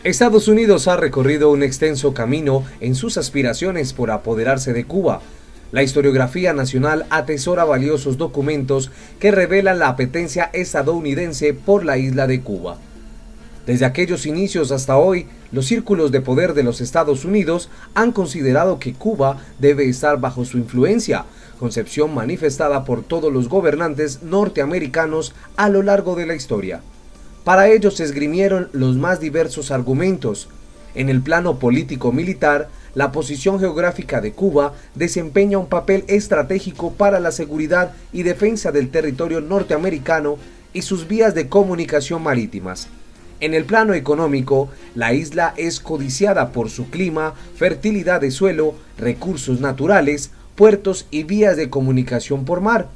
Estados Unidos ha recorrido un extenso camino en sus aspiraciones por apoderarse de Cuba. La historiografía nacional atesora valiosos documentos que revelan la apetencia estadounidense por la isla de Cuba. Desde aquellos inicios hasta hoy, los círculos de poder de los Estados Unidos han considerado que Cuba debe estar bajo su influencia, concepción manifestada por todos los gobernantes norteamericanos a lo largo de la historia. Para ello se esgrimieron los más diversos argumentos. En el plano político-militar, la posición geográfica de Cuba desempeña un papel estratégico para la seguridad y defensa del territorio norteamericano y sus vías de comunicación marítimas. En el plano económico, la isla es codiciada por su clima, fertilidad de suelo, recursos naturales, puertos y vías de comunicación por mar.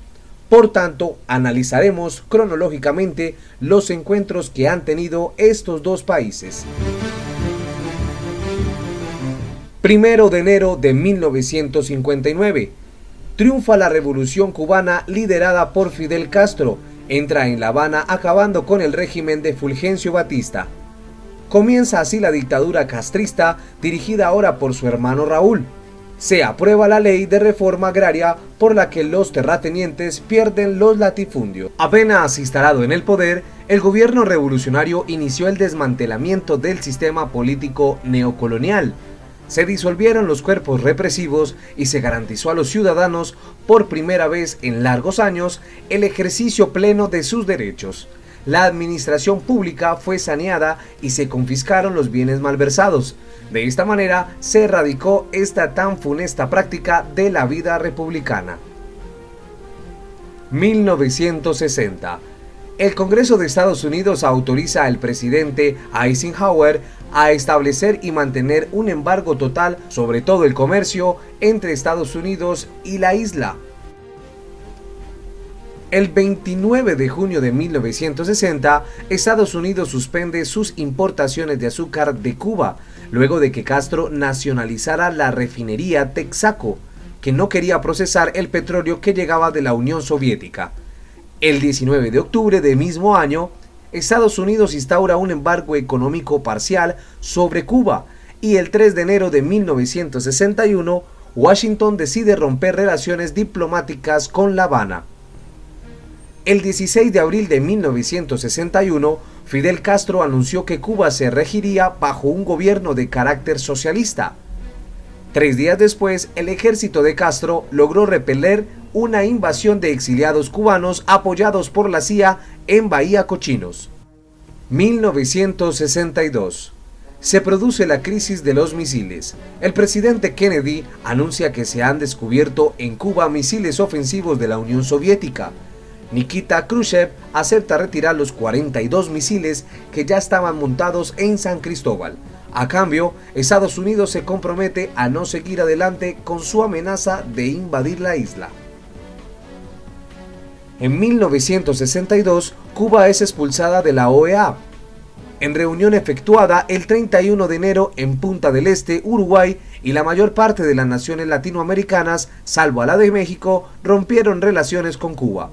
Por tanto, analizaremos cronológicamente los encuentros que han tenido estos dos países. 1 de enero de 1959. Triunfa la Revolución Cubana liderada por Fidel Castro. Entra en La Habana acabando con el régimen de Fulgencio Batista. Comienza así la dictadura castrista dirigida ahora por su hermano Raúl. Se aprueba la ley de reforma agraria por la que los terratenientes pierden los latifundios. Apenas instalado en el poder, el gobierno revolucionario inició el desmantelamiento del sistema político neocolonial. Se disolvieron los cuerpos represivos y se garantizó a los ciudadanos, por primera vez en largos años, el ejercicio pleno de sus derechos. La administración pública fue saneada y se confiscaron los bienes malversados. De esta manera se erradicó esta tan funesta práctica de la vida republicana. 1960. El Congreso de Estados Unidos autoriza al presidente Eisenhower a establecer y mantener un embargo total sobre todo el comercio entre Estados Unidos y la isla. El 29 de junio de 1960, Estados Unidos suspende sus importaciones de azúcar de Cuba, luego de que Castro nacionalizara la refinería Texaco, que no quería procesar el petróleo que llegaba de la Unión Soviética. El 19 de octubre del mismo año, Estados Unidos instaura un embargo económico parcial sobre Cuba y el 3 de enero de 1961, Washington decide romper relaciones diplomáticas con La Habana. El 16 de abril de 1961, Fidel Castro anunció que Cuba se regiría bajo un gobierno de carácter socialista. 3 días después, el ejército de Castro logró repeler una invasión de exiliados cubanos apoyados por la CIA en Bahía Cochinos. 1962. Se produce la crisis de los misiles. El presidente Kennedy anuncia que se han descubierto en Cuba misiles ofensivos de la Unión Soviética. Nikita Khrushchev acepta retirar los 42 misiles que ya estaban montados en San Cristóbal. A cambio, Estados Unidos se compromete a no seguir adelante con su amenaza de invadir la isla. En 1962, Cuba es expulsada de la OEA. En reunión efectuada el 31 de enero en Punta del Este, Uruguay, y la mayor parte de las naciones latinoamericanas, salvo a la de México, rompieron relaciones con Cuba.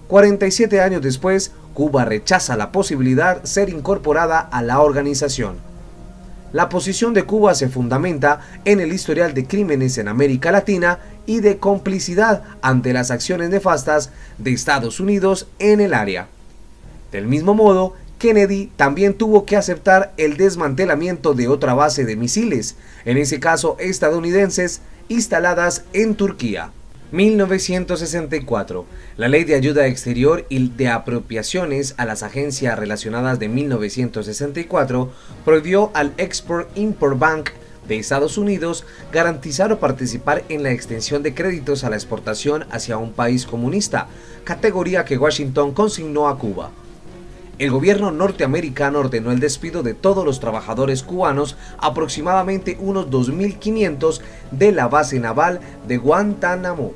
47 años después, Cuba rechaza la posibilidad de ser incorporada a la organización. La posición de Cuba se fundamenta en el historial de crímenes en América Latina y de complicidad ante las acciones nefastas de Estados Unidos en el área. Del mismo modo, Kennedy también tuvo que aceptar el desmantelamiento de otra base de misiles, en ese caso estadounidenses, instaladas en Turquía. 1964. La Ley de Ayuda Exterior y de Apropiaciones a las Agencias Relacionadas de 1964 prohibió al Export-Import Bank de Estados Unidos garantizar o participar en la extensión de créditos a la exportación hacia un país comunista, categoría que Washington consignó a Cuba. El gobierno norteamericano ordenó el despido de todos los trabajadores cubanos, aproximadamente unos 2.500, de la base naval de Guantánamo.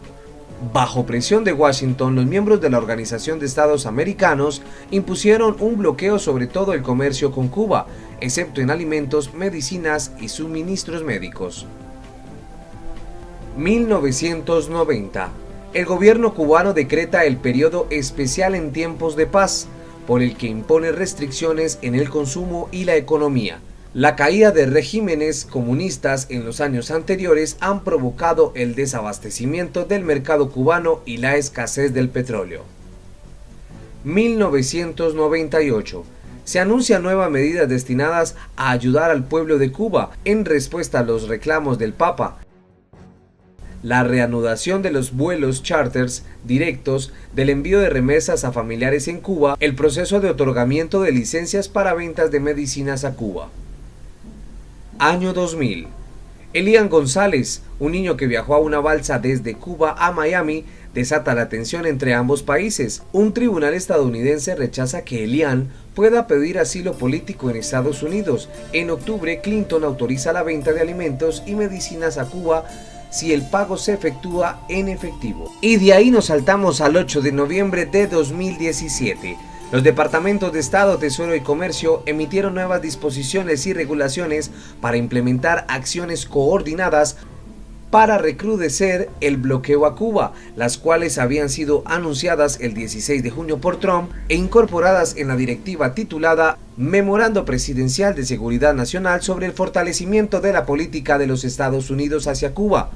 Bajo presión de Washington, los miembros de la Organización de Estados Americanos impusieron un bloqueo sobre todo el comercio con Cuba, excepto en alimentos, medicinas y suministros médicos. 1990. El gobierno cubano decreta el periodo especial en tiempos de paz, por el que impone restricciones en el consumo y la economía. La caída de regímenes comunistas en los años anteriores han provocado el desabastecimiento del mercado cubano y la escasez del petróleo. 1998. Se anuncian nuevas medidas destinadas a ayudar al pueblo de Cuba en respuesta a los reclamos del Papa. La reanudación de los vuelos charters directos, del envío de remesas a familiares en Cuba, el proceso de otorgamiento de licencias para ventas de medicinas a Cuba. Año 2000. Elian González, un niño que viajó a una balsa desde Cuba a Miami, desata la tensión entre ambos países. Un tribunal estadounidense rechaza que Elian pueda pedir asilo político en Estados Unidos. En octubre, Clinton autoriza la venta de alimentos y medicinas a Cuba si el pago se efectúa en efectivo. Y de ahí nos saltamos al 8 de noviembre de 2017. Los departamentos de Estado, Tesoro y Comercio emitieron nuevas disposiciones y regulaciones para implementar acciones coordinadas para recrudecer el bloqueo a Cuba, las cuales habían sido anunciadas el 16 de junio por Trump e incorporadas en la directiva titulada Memorando Presidencial de Seguridad Nacional sobre el fortalecimiento de la política de los Estados Unidos hacia Cuba.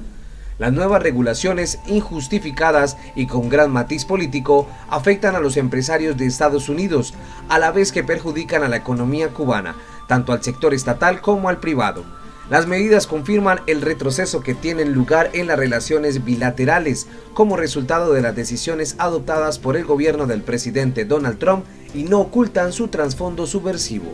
Las nuevas regulaciones, injustificadas y con gran matiz político, afectan a los empresarios de Estados Unidos, a la vez que perjudican a la economía cubana, tanto al sector estatal como al privado. Las medidas confirman el retroceso que tienen lugar en las relaciones bilaterales como resultado de las decisiones adoptadas por el gobierno del presidente Donald Trump y no ocultan su trasfondo subversivo.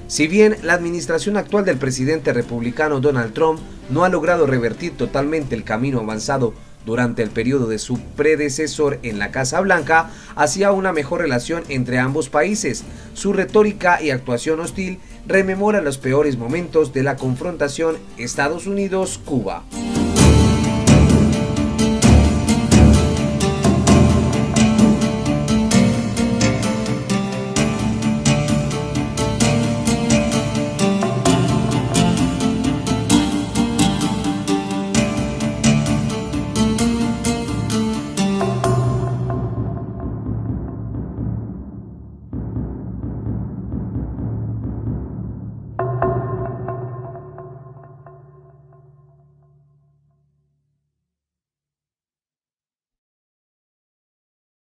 Si bien la administración actual del presidente republicano Donald Trump no ha logrado revertir totalmente el camino avanzado durante el periodo de su predecesor en la Casa Blanca hacia una mejor relación entre ambos países, su retórica y actuación hostil rememora los peores momentos de la confrontación Estados Unidos-Cuba.